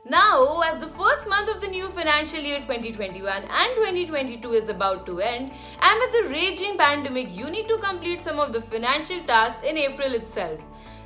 Now, as the first month of the new financial year 2021 and 2022 is about to end, amid the raging pandemic, you need to complete some of the financial tasks in April itself.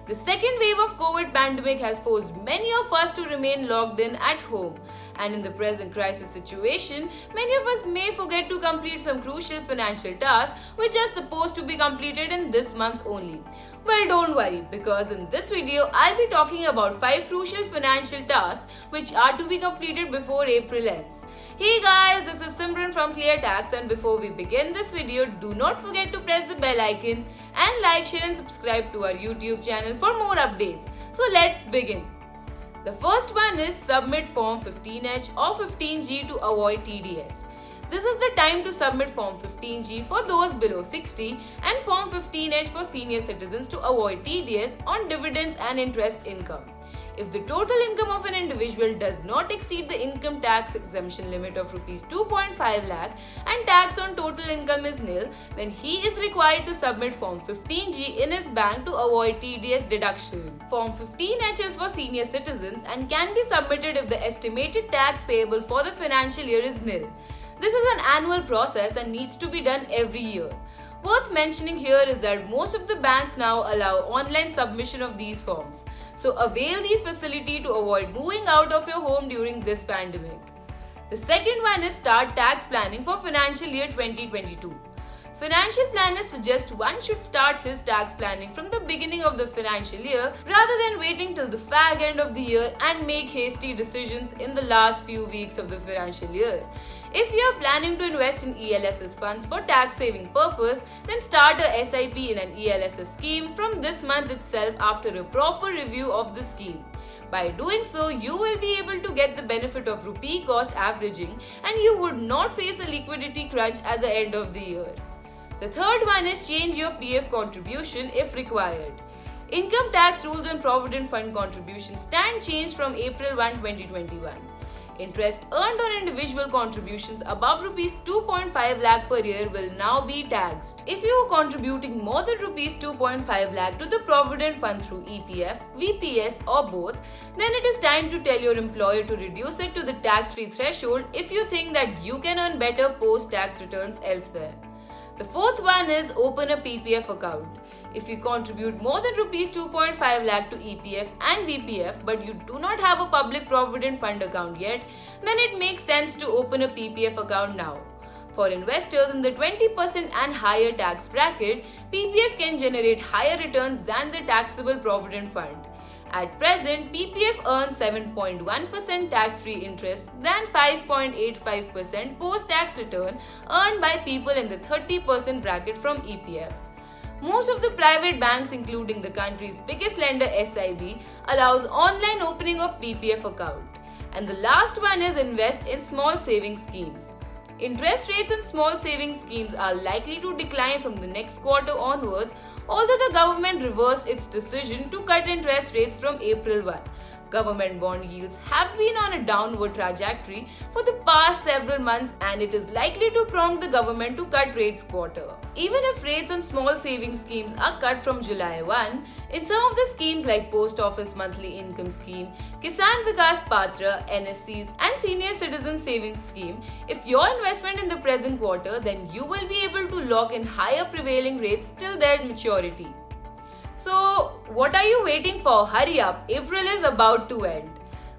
The second wave of COVID pandemic has forced many of us to remain locked in at home. And in the present crisis situation, many of us may forget to complete some crucial financial tasks which are supposed to be completed in this month only. Well, don't worry, because in this video, I'll be talking about 5 crucial financial tasks which are to be completed before April ends. Hey guys, this is Simran from ClearTax, and before we begin this video, do not forget to press the bell icon and like, share and subscribe to our YouTube channel for more updates. So let's begin. The first one is submit Form 15H or 15G to avoid TDS. This is the time to submit Form 15G for those below 60 and Form 15H for senior citizens to avoid TDS on dividends and interest income. If the total income of an individual does not exceed the income tax exemption limit of Rs 2.5 lakh and tax on total income is nil, then he is required to submit Form 15G in his bank to avoid TDS deduction. Form 15H is for senior citizens and can be submitted if the estimated tax payable for the financial year is nil. This is an annual process and needs to be done every year. Worth mentioning here is that most of the banks now allow online submission of these forms. So avail these facilities to avoid moving out of your home during this pandemic. The second one is start tax planning for financial year 2022. Financial planners suggest one should start his tax planning from the beginning of the financial year rather than waiting till the fag end of the year and make hasty decisions in the last few weeks of the financial year. If you are planning to invest in ELSS funds for tax saving purpose, then start a SIP in an ELSS scheme from this month itself after a proper review of the scheme. By doing so, you will be able to get the benefit of rupee cost averaging and you would not face a liquidity crunch at the end of the year. The third one is change your PF contribution if required. Income tax rules on Provident Fund contributions stand changed from April 1, 2021. Interest earned on individual contributions above Rs 2.5 lakh per year will now be taxed. If you are contributing more than Rs 2.5 lakh to the Provident Fund through EPF, VPS or both, then it is time to tell your employer to reduce it to the tax-free threshold if you think that you can earn better post-tax returns elsewhere. The fourth one is open a PPF account. If you contribute more than Rs 2.5 lakh to EPF and VPF but you do not have a public provident fund account yet, then it makes sense to open a PPF account now. For investors in the 20% and higher tax bracket, PPF can generate higher returns than the taxable provident fund. At present, PPF earns 7.1% tax-free interest than 5.85% post-tax return earned by people in the 30% bracket from EPF. Most of the private banks, including the country's biggest lender SIB, allows online opening of PPF account. And the last one is invest in small savings schemes. Interest rates in small savings schemes are likely to decline from the next quarter onwards, although the government reversed its decision to cut interest rates from April 1. Government bond yields have been on a downward trajectory for the past several months and it is likely to prompt the government to cut rates quarter. Even if rates on small savings schemes are cut from July 1, in some of the schemes like Post Office Monthly Income Scheme, Kisan Vikas Patra, NSCs and Senior Citizen Savings Scheme, if your investment in the present quarter, then you will be able to lock in higher prevailing rates till their maturity. So, what are you waiting for? Hurry up, April is about to end.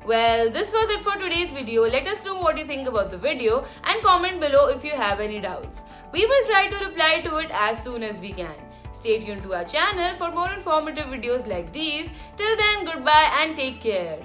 Well, this was it for today's video. Let us know what you think about the video and comment below if you have any doubts. We will try to reply to it as soon as we can. Stay tuned to our channel for more informative videos like these. Till then, goodbye and take care.